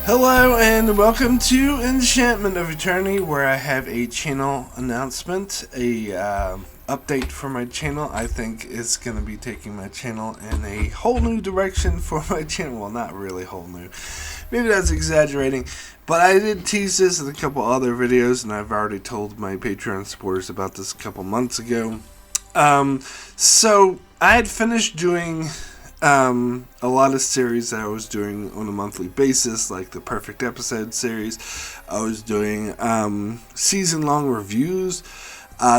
Hello and welcome to Enchantment of Eternity, where I have a channel announcement, a update for my channel. I think it's going to be taking my channel in a whole new direction for my channel. Well, not really whole new. Maybe that's exaggerating. But I did tease this in a couple other videos, and I've already told my Patreon supporters about this a couple months ago. So I had finished doing a lot of series that I was doing on a monthly basis, like the Perfect Episode series. I was doing season-long reviews.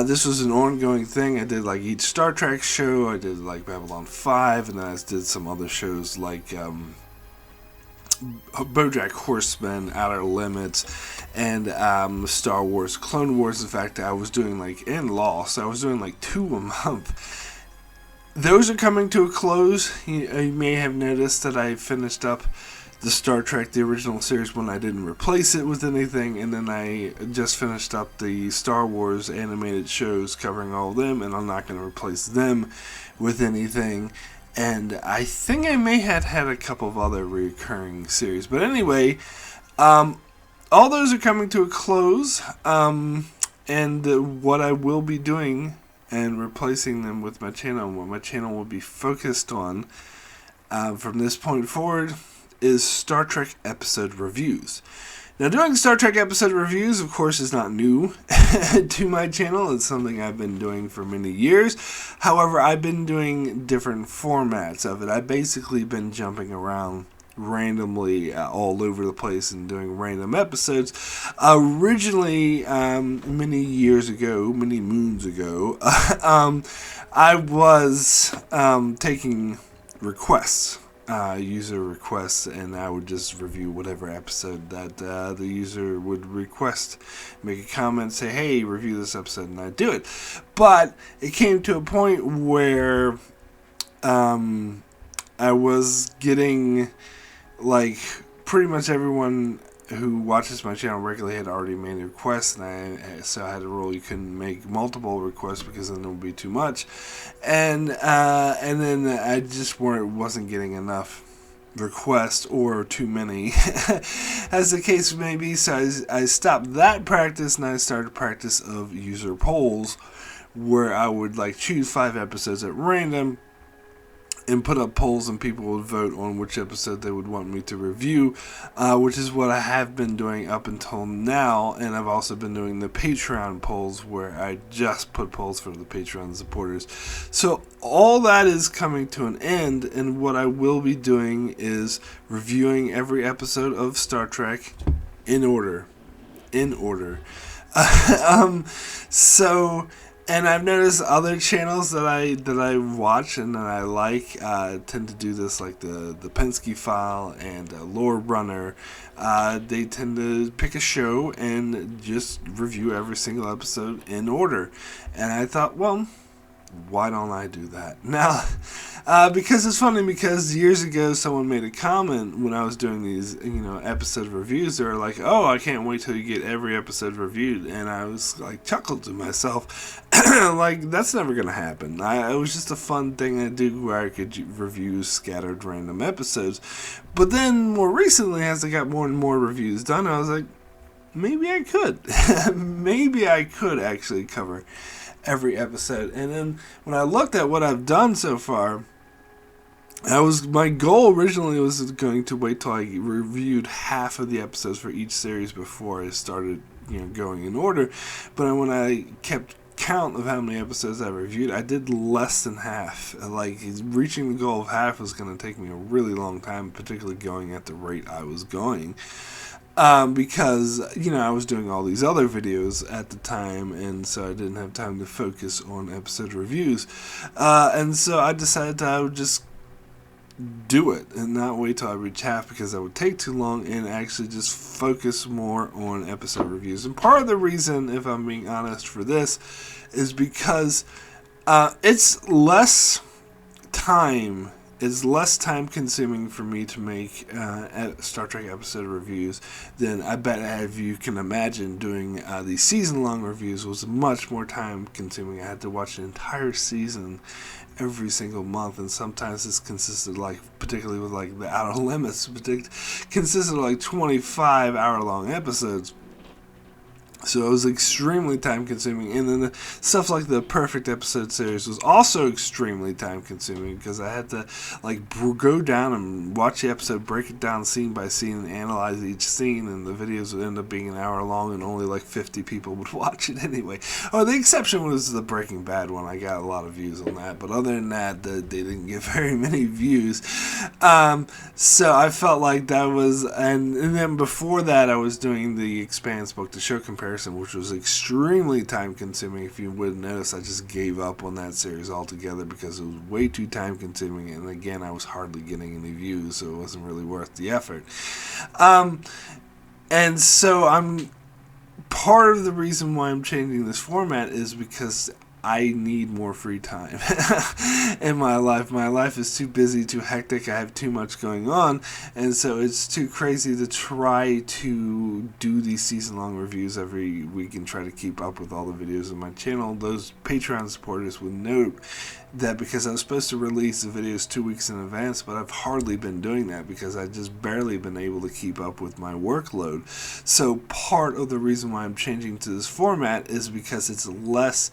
This was an ongoing thing. I did like each Star Trek show. I did like Babylon 5, and then I did some other shows like BoJack Horseman, Outer Limits, and Star Wars, Clone Wars. In fact, I was doing like in Lost. I was doing like 2 a month. Those are coming to a close. You may have noticed that I finished up the Star Trek, the original series, when I didn't replace it with anything, and then I just finished up the Star Wars animated shows covering all of them, and I'm not going to replace them with anything. And I think I may have had a couple of other recurring series. But anyway, all those are coming to a close, and what I will be doing and replacing them with my channel, and what my channel will be focused on from this point forward, is Star Trek episode reviews. Now, doing Star Trek episode reviews, of course, is not new to my channel. It's something I've been doing for many years. However, I've been doing different formats of it. I've basically been jumping around randomly all over the place and doing random episodes. Originally, many years ago, many moons ago, I was taking requests, user requests, and I would just review whatever episode that the user would request. Make a comment, say, hey, review this episode, and I'd do it. But it came to a point where I was getting, like, pretty much everyone who watches my channel regularly had already made a request, and so I had a rule: you couldn't make multiple requests because then it would be too much, and then I just wasn't getting enough requests, or too many, as the case may be. So I stopped that practice, and I started a practice of user polls, where I would like choose 5 episodes at random and put up polls, and people would vote on which episode they would want me to review, which is what I have been doing up until now. And I've also been doing the Patreon polls, where I just put polls for the Patreon supporters. So all that is coming to an end, and what I will be doing is reviewing every episode of Star Trek in order. And I've noticed other channels that I watch and that I like tend to do this, like the Penske File and Lore Runner. They tend to pick a show and just review every single episode in order. And I thought, well, why don't I do that? Now, because it's funny, because years ago someone made a comment when I was doing these, episode reviews. They were like, oh, I can't wait till you get every episode reviewed. And I was like, chuckled to myself, like, that's never going to happen. It was just a fun thing to do where I could review scattered random episodes. But then more recently, as I got more and more reviews done, I was like, maybe I could. Maybe I could actually cover every episode. And then when I looked at what I've done so far, my goal originally was going to wait till I reviewed half of the episodes for each series before I started going in order. But when I kept count of how many episodes I reviewed, I did less than half. Like, reaching the goal of half was going to take me a really long time, particularly going at the rate I was going. Because, I was doing all these other videos at the time, and so I didn't have time to focus on episode reviews. And so I decided that I would just do it and not wait till I reach half, because that would take too long, and actually just focus more on episode reviews. And part of the reason, if I'm being honest, for this is because it's less time consuming for me to make Star Trek episode reviews than I bet, if you can imagine, doing these season long reviews was much more time consuming. I had to watch an entire season every single month, and sometimes it's consisted, like, particularly with like the Outer Limits, consisted of like 25-hour-long episodes. So it was extremely time consuming, and then stuff like the Perfect Episode series was also extremely time consuming because I had to like go down and watch the episode, break it down scene by scene, and analyze each scene. And the videos would end up being an hour long, and only like 50 people would watch it anyway. Oh, the exception was the Breaking Bad one. I got a lot of views on that, but other than that, they didn't get very many views. So I felt like that was, and then before that, I was doing the Expanse book to show comparison, which was extremely time consuming. If you wouldn't notice, I just gave up on that series altogether because it was way too time consuming, and again, I was hardly getting any views, so it wasn't really worth the effort. And so part of the reason why I'm changing this format is because I need more free time in my life. My life is too busy, too hectic. I have too much going on, and so it's too crazy to try to do these season-long reviews every week and try to keep up with all the videos on my channel. Those Patreon supporters would note that because I was supposed to release the videos 2 weeks in advance, but I've hardly been doing that because I've just barely been able to keep up with my workload. So part of the reason why I'm changing to this format is because it's less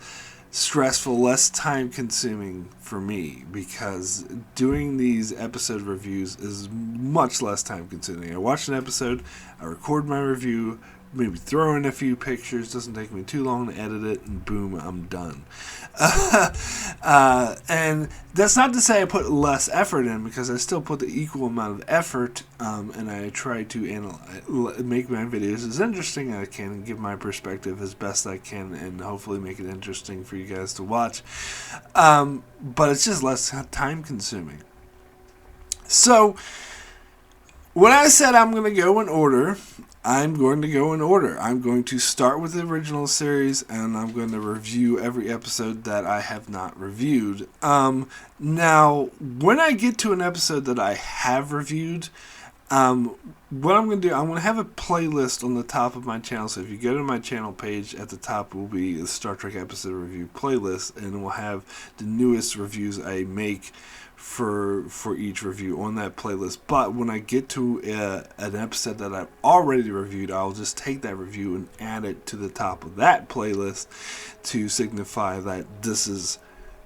stressful, less time consuming for me, because doing these episode reviews is much less time consuming. I watch an episode, I record my review, maybe throw in a few pictures, doesn't take me too long to edit it, and boom, I'm done. And that's not to say I put less effort in, because I still put the equal amount of effort, and I try to make my videos as interesting as I can and give my perspective as best I can, and hopefully make it interesting for you guys to watch. But it's just less time consuming. So when I said I'm going to go in order, I'm going to go in order. I'm going to start with the original series, and I'm going to review every episode that I have not reviewed. Now, when I get to an episode that I have reviewed, what I'm going to do, I'm going to have a playlist on the top of my channel. So if you go to my channel page, at the top will be the Star Trek episode review playlist, and it will have the newest reviews I make for each review on that playlist. But when I get to an episode that I've already reviewed, I'll just take that review and add it to the top of that playlist to signify that this is,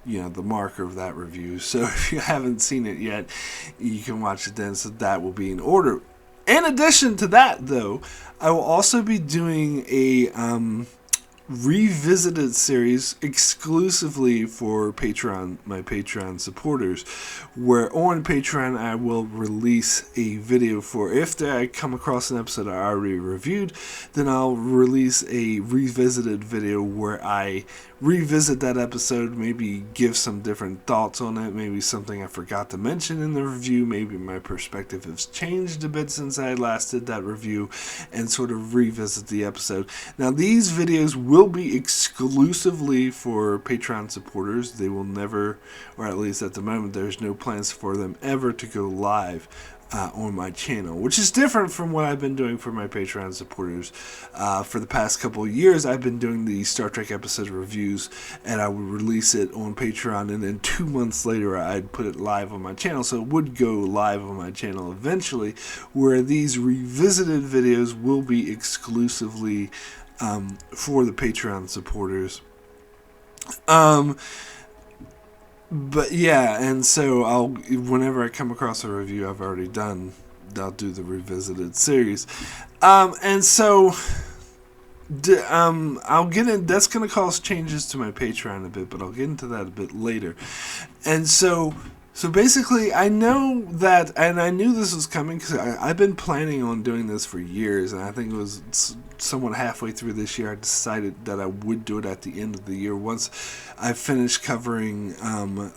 the marker of that review. So if you haven't seen it yet, you can watch it then. So that will be in order. In addition to that, though, I will also be doing a revisited series exclusively for my Patreon supporters, where on Patreon I will release a video for, if I come across an episode I already reviewed, then I'll release a revisited video where I revisit that episode, maybe give some different thoughts on it, maybe something I forgot to mention in the review, maybe my perspective has changed a bit since I last did that review, and sort of revisit the episode. Now, these videos will be exclusively for Patreon supporters. They will never, or at least at the moment, there's no plans for them ever to go live on my channel, which is different from what I've been doing for my Patreon supporters. For the past couple of years, I've been doing the Star Trek episode reviews, and I would release it on Patreon, and then 2 months later, I'd put it live on my channel, so it would go live on my channel eventually, where these revisited videos will be exclusively for the Patreon supporters. But yeah, and so whenever I come across a review I've already done, I'll do the revisited series. And so I'll get in. That's going to cause changes to my Patreon a bit, but I'll get into that a bit later. And so basically, I know that, and I knew this was coming because I've been planning on doing this for years, and I think it was somewhat halfway through this year I decided that I would do it at the end of the year once I finished covering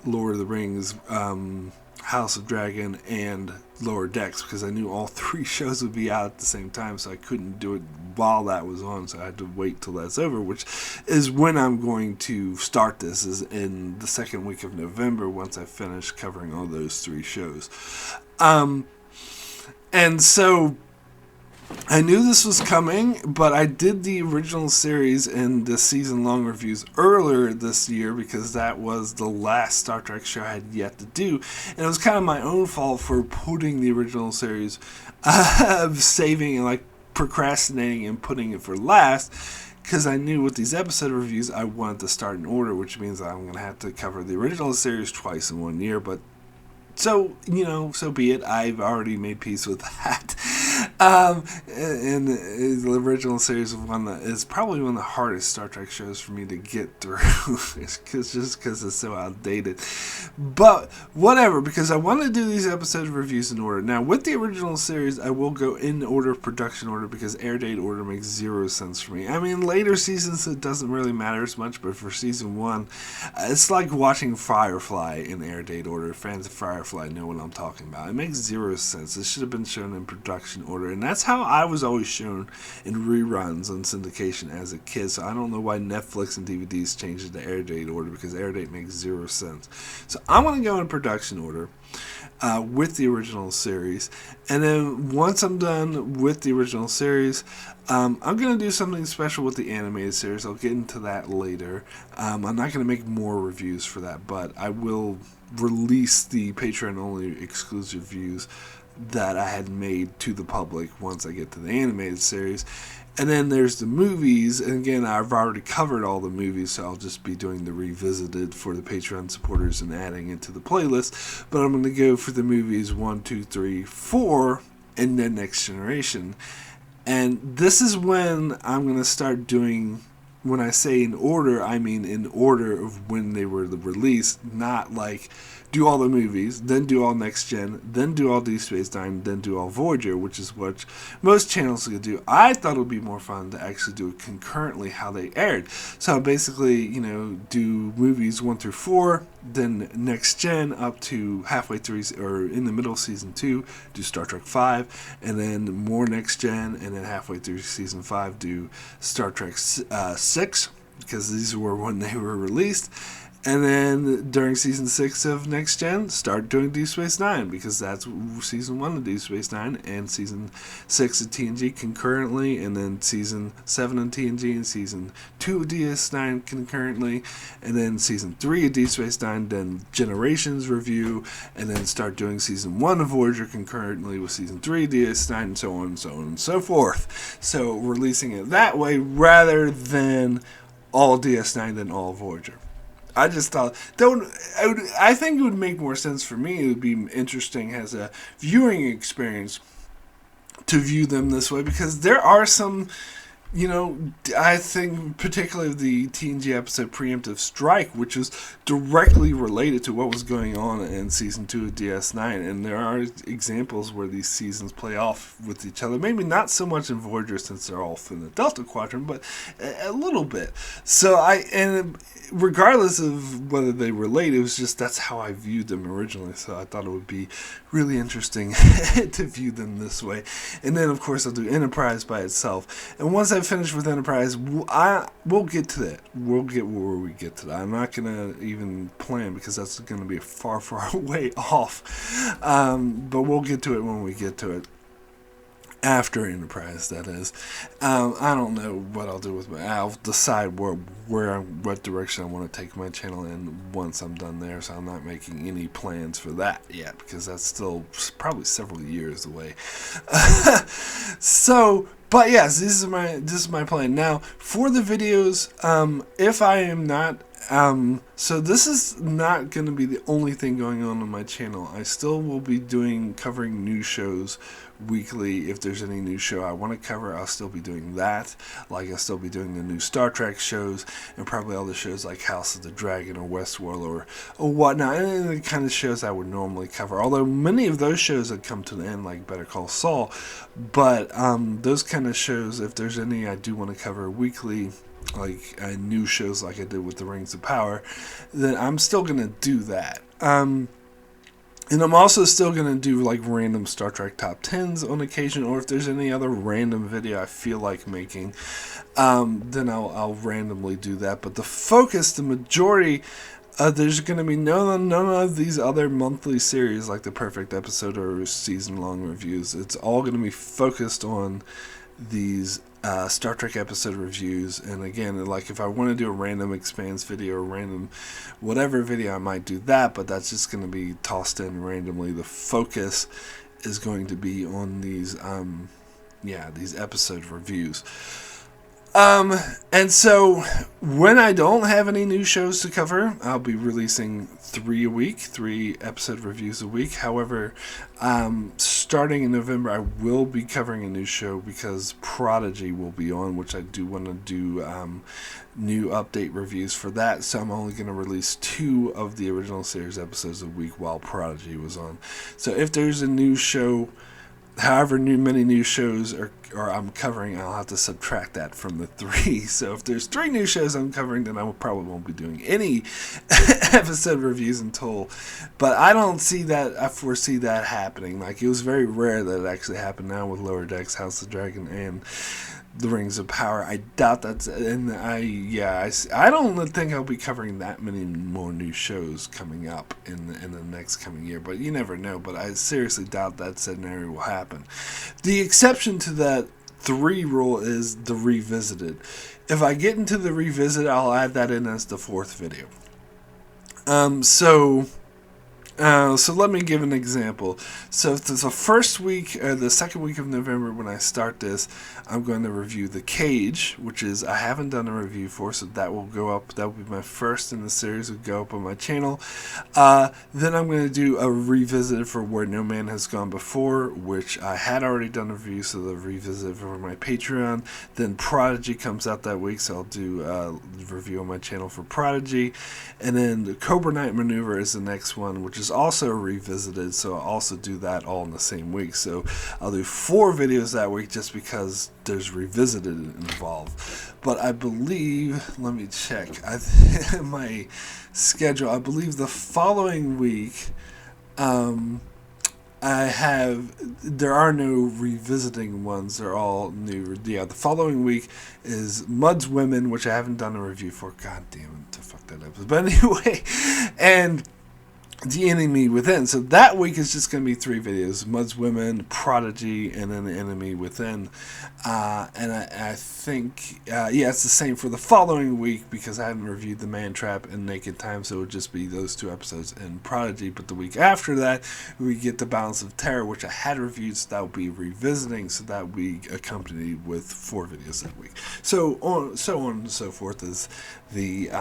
Lord of the Rings, House of Dragon, and Lower Decks, because I knew all three shows would be out at the same time, so I couldn't do it while that was on, so I had to wait till that's over, which is when I'm going to start this, is in the second week of November, once I finish covering all those three shows. And so I knew this was coming, but I did the original series and the season-long reviews earlier this year because that was the last Star Trek show I had yet to do. And it was kind of my own fault for putting the original series, saving and like procrastinating and putting it for last, because I knew with these episode reviews I wanted to start in order, which means I'm going to have to cover the original series twice in 1 year, but so, so be it. I've already made peace with that. And the original series is probably one of the hardest Star Trek shows for me to get through, because it's so outdated. But whatever, because I want to do these episode reviews in order. Now, with the original series, I will go in order of production order because air date order makes zero sense for me. I mean, later seasons it doesn't really matter as much, but for season 1, it's like watching Firefly in air date order. Fans of Firefly know what I'm talking about. It makes zero sense. It should have been shown in production order, and that's how I was always shown in reruns on syndication as a kid. So I don't know why Netflix and DVDs changed it to air date order, because air date makes zero sense. So I'm going to go in production order with the original series, and then once I'm done with the original series, I'm going to do something special with the animated series. I'll get into that later. I'm not going to make more reviews for that, but I will release the Patreon-only exclusive views that I had made to the public once I get to the animated series. And then there's the movies, and again, I've already covered all the movies, so I'll just be doing the revisited for the Patreon supporters and adding it to the playlist. But I'm going to go for the movies 1, 2, 3, 4, and then Next Generation. And this is when I'm going to start doing, when I say in order, I mean in order of when they were released, not like do all the movies, then do all Next Gen, then do all Deep Space Nine, then do all Voyager, which is what most channels could do. I thought it would be more fun to actually do it concurrently how they aired. So basically, do movies 1 through 4, then Next Gen up to halfway through, or in the middle of season 2, do Star Trek 5, and then more Next Gen, and then halfway through season 5, do Star Trek 6, because these were when they were released. And then during season 6 of Next Gen, start doing Deep Space Nine, because that's season 1 of Deep Space Nine and season 6 of TNG concurrently, and then season 7 of TNG and season 2 of DS9 concurrently, and then season 3 of Deep Space Nine, then Generations review, and then start doing season 1 of Voyager concurrently with season 3 of DS9, and so on and so on and so forth. So releasing it that way rather than all DS9 then all Voyager. I just thought, I think it would make more sense for me. It would be interesting as a viewing experience to view them this way, because there are some, I think particularly the TNG episode Preemptive Strike, which is directly related to what was going on in season 2 of DS9, and there are examples where these seasons play off with each other. Maybe not so much in Voyager since they're all in the Delta Quadrant, but a little bit. So regardless of whether they relate, it was just that's how I viewed them originally, so I thought it would be really interesting to view them this way. And then of course I'll do Enterprise by itself, and once I finish with Enterprise, we'll get to that. We'll get where we get to that. I'm not going to even plan, because that's going to be far way off, but we'll get to it when we get to it. After Enterprise, that is. I don't know what I'll do with I'll decide what direction I want to take my channel in once I'm done there. So I'm not making any plans for that yet, because that's still probably several years away. But yes, this is my plan. Now for the videos, if I am not. So this is not going to be the only thing going on my channel. I still will be covering new shows weekly. If there's any new show I want to cover, I'll still be doing that. Like I'll still be doing the new Star Trek shows, and probably all the shows like House of the Dragon or Westworld or whatnot, and the kind of shows I would normally cover. Although many of those shows have come to the end, like Better Call Saul. But those kind of shows, if there's any I do want to cover weekly, like new shows like I did with the Rings of Power, then I'm still going to do that. And I'm also still going to do like random Star Trek top 10s on occasion, or if there's any other random video I feel like making, then I'll randomly do that. But the majority There's going to be none of these other monthly series like the Perfect Episode or season-long reviews. It's all going to be focused on these Star Trek episode reviews. And again, like if I want to do a random expanse video or random whatever video, I might do that, but that's just going to be tossed in randomly. The focus is going to be on these these episode reviews. And so when I don't have any new shows to cover, I'll be releasing 3 a week, 3 episode reviews a week. However, starting in November, I will be covering a new show because Prodigy will be on, which I do want to do new update reviews for that. So I'm only going to release 2 of the original series episodes a week while Prodigy was on. So if there's a new show, however many new shows or I'm covering, I'll have to subtract that from the 3. So if there's 3 new shows I'm covering, then I probably won't be doing any episode reviews until. But I don't see that. I foresee that happening. Like, it was very rare that it actually happened now with Lower Decks, House of the Dragon, and The Rings of Power. I doubt that's, and I don't think I'll be covering that many more new shows coming up in the next coming year, but you never know. But I seriously doubt that scenario will happen. The exception to that 3 rule is the Revisited. If I get into the Revisit, I'll add that in as the 4th video. So let me give an example. So if it's the first week or the second week of November when I start this, I'm going to review The Cage, which is I haven't done a review for, so that will go up. That will be my first in the series. Will go up on my channel. Then I'm going to do a Revisited for Where No Man Has Gone Before, which I had already done a review, so the Revisited for my Patreon. Then Prodigy comes out that week, so I'll do a review on my channel for Prodigy. And then the Cobra Knight Maneuver is the next one, which is also Revisited, so I'll also do that all in the same week. So I'll do 4 videos that week just because there's Revisited involved. But I believe, let me check my schedule. I believe the following week there are no revisiting ones. They're all new. Yeah, the following week is Mud's Women, which I haven't done a review for. God damn it, to fuck that up. But anyway, and The Enemy Within. So that week is just going to be 3 videos: Mud's Women, Prodigy, and then The Enemy Within. And I think, it's the same for the following week because I haven't reviewed The Man Trap and Naked Time, so it would just be those 2 episodes in Prodigy. But the week after that, we get The Balance of Terror, which I had reviewed, so that will be revisiting, so that will be accompanied with 4 videos that week. So on and so forth is the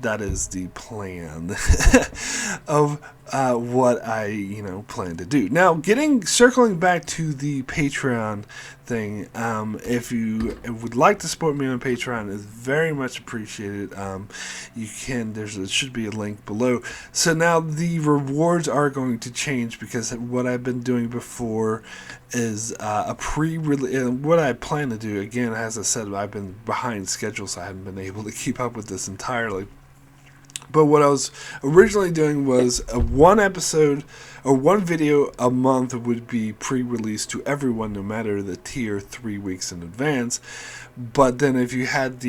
that is the plan of what I plan to do. Now, circling back to the Patreon thing, if you would like to support me on Patreon, it's very much appreciated. You can, there should be a link below. So now the rewards are going to change because what I've been doing before is a pre-release, and what I plan to do, again, as I said, I've been behind schedule, so I haven't been able to keep up with this entirely. But what I was originally doing was one episode or one video a month would be pre-released to everyone, no matter the tier, 3 weeks in advance. But then if you had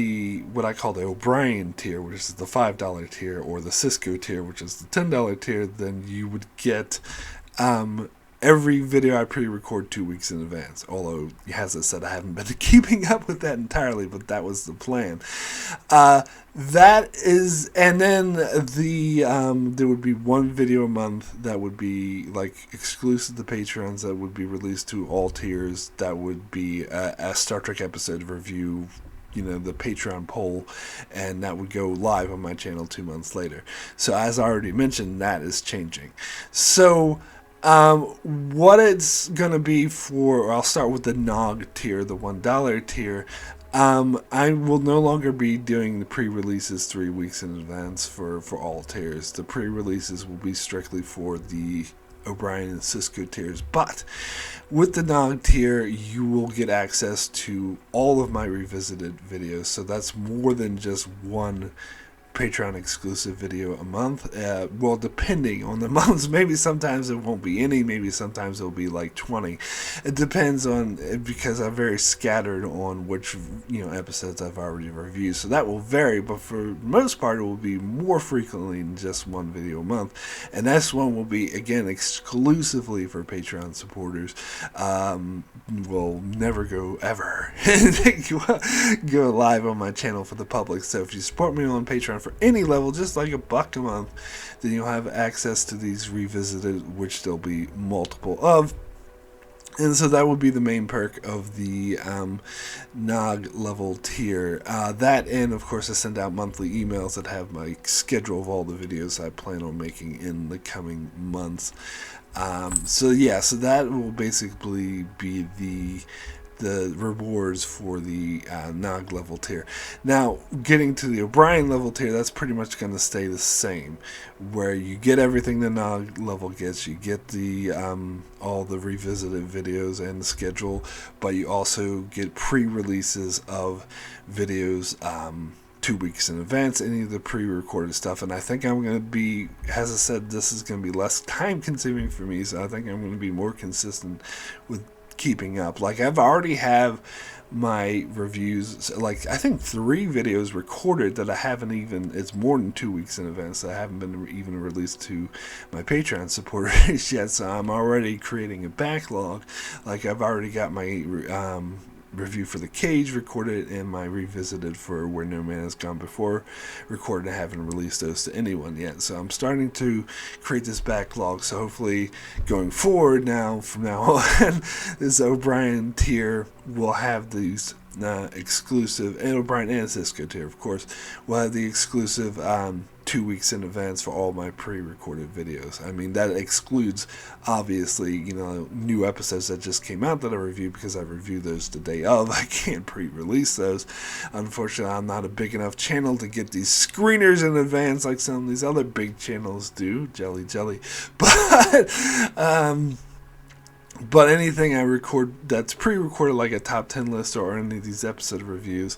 what I call the O'Brien tier, which is the $5 tier, or the Cisco tier, which is the $10 tier, then you would get every video I pre-record 2 weeks in advance. Although, as I said, I haven't been keeping up with that entirely, but that was the plan. That is, and then there would be 1 video a month that would be like exclusive to Patreons, that would be released to all tiers. That would be a Star Trek episode review, the Patreon poll, and that would go live on my channel 2 months later. So as I already mentioned, that is changing. So what it's going to be for, I'll start with the NOG tier, the $1 tier. I will no longer be doing the pre-releases 3 weeks in advance for all tiers. The pre-releases will be strictly for the O'Brien and Cisco tiers. But with the NOG tier, you will get access to all of my revisited videos. So that's more than just one Patreon exclusive video a month. Well, depending on the months, maybe sometimes it won't be any, maybe sometimes it'll be like 20. It depends on, because I'm very scattered on which episodes I've already reviewed, so that will vary. But for the most part, it will be more frequently than just one video a month, and this one will be again exclusively for Patreon supporters. Will never go ever go live on my channel for the public. So if you support me on Patreon for any level, just like $1 a month, then you'll have access to these revisited, which there'll be multiple of. And so that would be the main perk of the NOG level tier. That, and of course I send out monthly emails that have my schedule of all the videos I plan on making in the coming months. So that will basically be the rewards for the NOG level tier. Now, getting to the O'Brien level tier, that's pretty much going to stay the same, where you get everything the NOG level gets. You get the all the revisited videos and the schedule, but you also get pre-releases of videos 2 weeks in advance, any of the pre-recorded stuff. And I think I'm going to be, as I said, this is going to be less time consuming for me, so I think I'm going to be more consistent with keeping up. Like, I've already have my reviews, like I think 3 videos recorded that I haven't even, it's more than 2 weeks in advance, that I haven't been even released to my Patreon supporters yet. So I'm already creating a backlog. Like, I've already got my review for The Cage recorded, and my revisited for Where No Man Has Gone Before recorded. I haven't released those to anyone yet, so I'm starting to create this backlog. So hopefully going forward now, from now on, this O'Brien tier will have these exclusive, and O'Brien and Cisco tier, of course, will have the exclusive 2 weeks in advance for all my pre-recorded videos. I mean, that excludes, obviously, new episodes that just came out that I reviewed, because I reviewed those the day of. I can't pre-release those. Unfortunately, I'm not a big enough channel to get these screeners in advance like some of these other big channels do. Jelly. But anything I record that's pre-recorded, like a top 10 list or any of these episode reviews,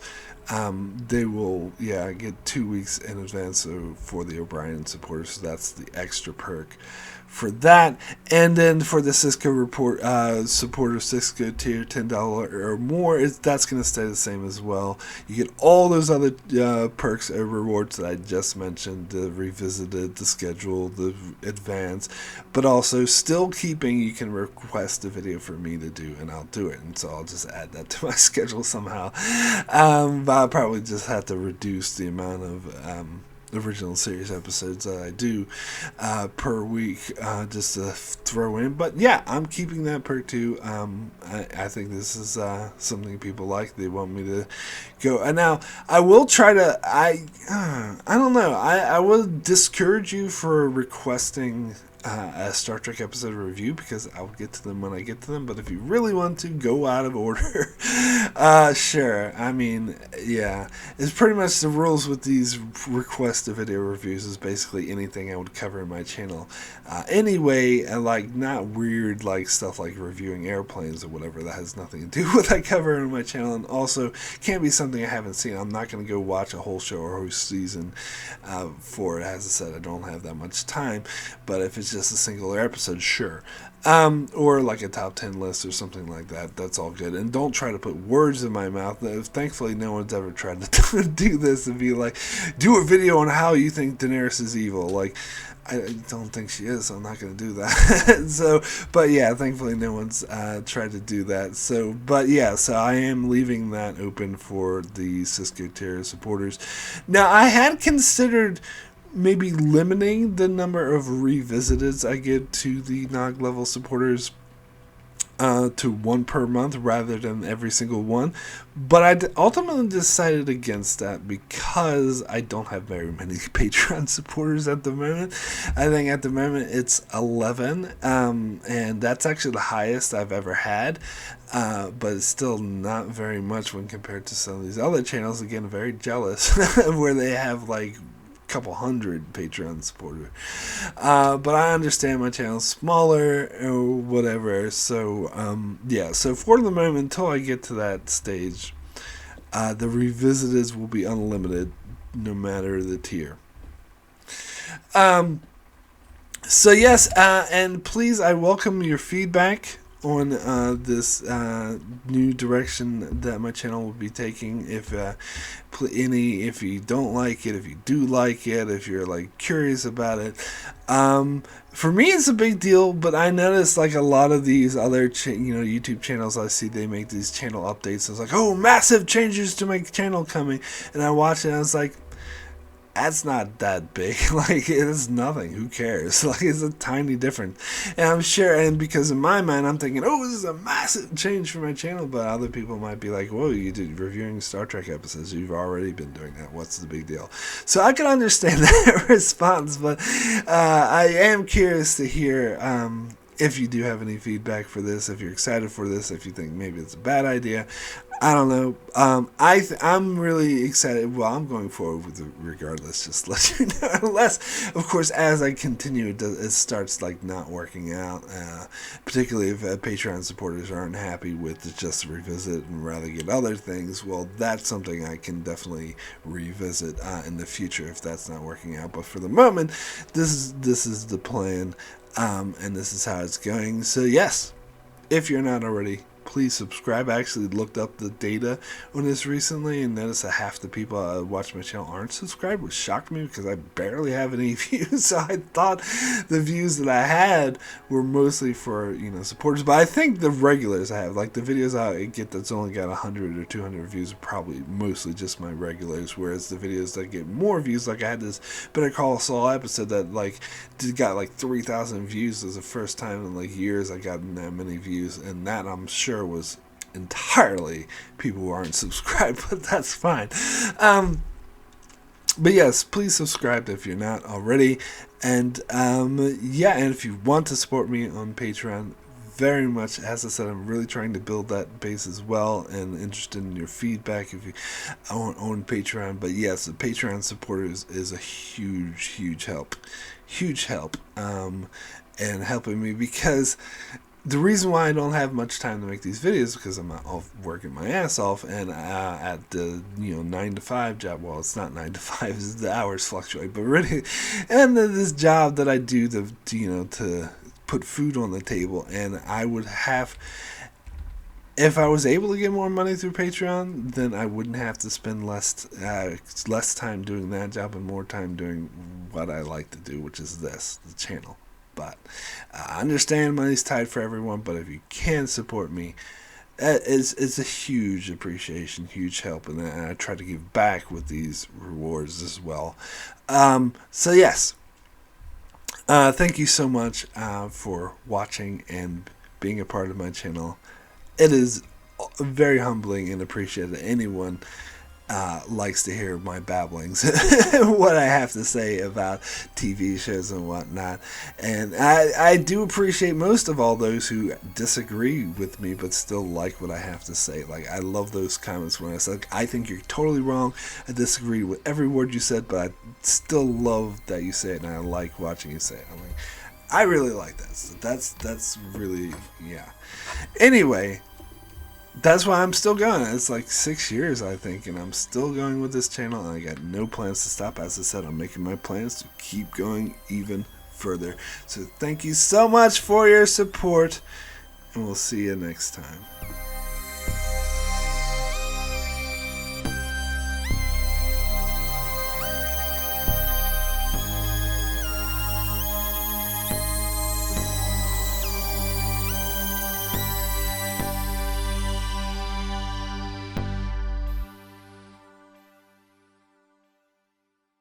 they will get 2 weeks in advance for the O'Brien supporters. So that's the extra perk for that. And then for the Cisco report supporter Cisco tier, $10 or more, that's going to stay the same as well. You get all those other perks or rewards that I just mentioned, the revisited, the schedule, the advance, but also still keeping, you can request a video for me to do and I'll do it, and so I'll just add that to my schedule somehow. But I'll probably just have to reduce the amount of original series episodes that I do per week, just to throw in. But yeah, I'm keeping that perk too. I think this is something people like. They want me to go, and now I will try to, I don't know, I will discourage you for requesting a Star Trek episode review, because I'll get to them when I get to them. But if you really want to go out of order, sure. I mean, yeah, it's pretty much the rules with these request video reviews is basically anything I would cover in my channel anyway, and like not weird like stuff like reviewing airplanes or whatever. That has nothing to do with what I cover in my channel, and also can't be something I haven't seen. I'm not going to go watch a whole show or whole season for it. As I said, I don't have that much time. But if it's just a singular episode, sure. Or like a top 10 list or something like that, that's all good. And don't try to put words in my mouth. Thankfully, no one's ever tried to do this and be like, do a video on how you think Daenerys is evil. Like, I don't think she is, so I'm not going to do that. But yeah, thankfully no one's tried to do that. So I am leaving that open for the Cisco tier supporters. Now, I had considered maybe limiting the number of revisiteds I get to the NOG level supporters to 1 per month rather than every single one, but I ultimately decided against that because I don't have very many Patreon supporters at the moment. I think at the moment it's 11, and that's actually the highest I've ever had, but it's still not very much when compared to some of these other channels. Again, very jealous where they have like couple hundred Patreon supporters, but I understand my channel's smaller or whatever, so so for the moment, until I get to that stage, the revisiteds will be unlimited. no matter the tier. So yes, and please, I welcome your feedback on this new direction that my channel will be taking. If you don't like it, if you do like it, if you're like curious about it, for me it's a big deal. But I notice like a lot of these other YouTube channels I see, they make these channel updates. It's like, oh, massive changes to my channel coming, and I watch it and I was like, that's not that big. Like, it's nothing. Who cares? Like, it's a tiny difference. And I'm sure, and because in my mind, I'm thinking, oh, this is a massive change for my channel. But other people might be like, whoa, you did reviewing Star Trek episodes. You've already been doing that. What's the big deal? So I can understand that response. But I am curious to hear if you do have any feedback for this, if you're excited for this, if you think maybe it's a bad idea. I don't know. I'm really excited. Well, I'm going forward with it regardless, just to let you know. Unless, of course, as I continue, it starts like not working out. Particularly if Patreon supporters aren't happy with just a revisit and rather get other things. Well, that's something I can definitely revisit in the future if that's not working out. But for the moment, this is the plan, and this is how it's going. So yes, if you're not already, please subscribe. I actually looked up the data on this recently and noticed that half the people that watch my channel aren't subscribed, which shocked me because I barely have any views. So I thought the views that I had were mostly for, supporters. But I think the regulars I have, like the videos I get that's only got 100 or 200 views, are probably mostly just my regulars. Whereas the videos that get more views, like I had this Better Call Saul episode that got like 3,000 views. It was the first time in like years I got that many views, and that I'm sure was entirely people who aren't subscribed, but that's fine. But yes, please subscribe if you're not already, and and if you want to support me on Patreon, very much, as I said, I'm really trying to build that base as well, and interested in your feedback if you on Patreon. But yes, the Patreon supporters is a huge help, and helping me, because the reason why I don't have much time to make these videos is because I'm off working my ass off, and at the 9 to 5 job. Well, it's not 9 to 5; the hours fluctuate, but really, and this job that I do to put food on the table, and I would have, if I was able to get more money through Patreon, then I wouldn't have to spend less time doing that job and more time doing what I like to do, which is the channel. But I understand money's tight for everyone, but if you can support me, it's a huge appreciation, huge help, and I try to give back with these rewards as well. So yes, thank you so much for watching and being a part of my channel. It is very humbling and appreciated that anyone likes to hear my babblings, what I have to say about TV shows and whatnot. And I do appreciate most of all those who disagree with me but still like what I have to say. Like, I love those comments when I say, I think you're totally wrong, I disagree with every word you said, but I still love that you say it, and I like watching you say it. I'm like, I really like that. So that's really, yeah. Anyway, that's why I'm still going. It's like 6 years, I think, and I'm still going with this channel, and I got no plans to stop. As I said, I'm making my plans to keep going even further. So thank you so much for your support, and we'll see you next time.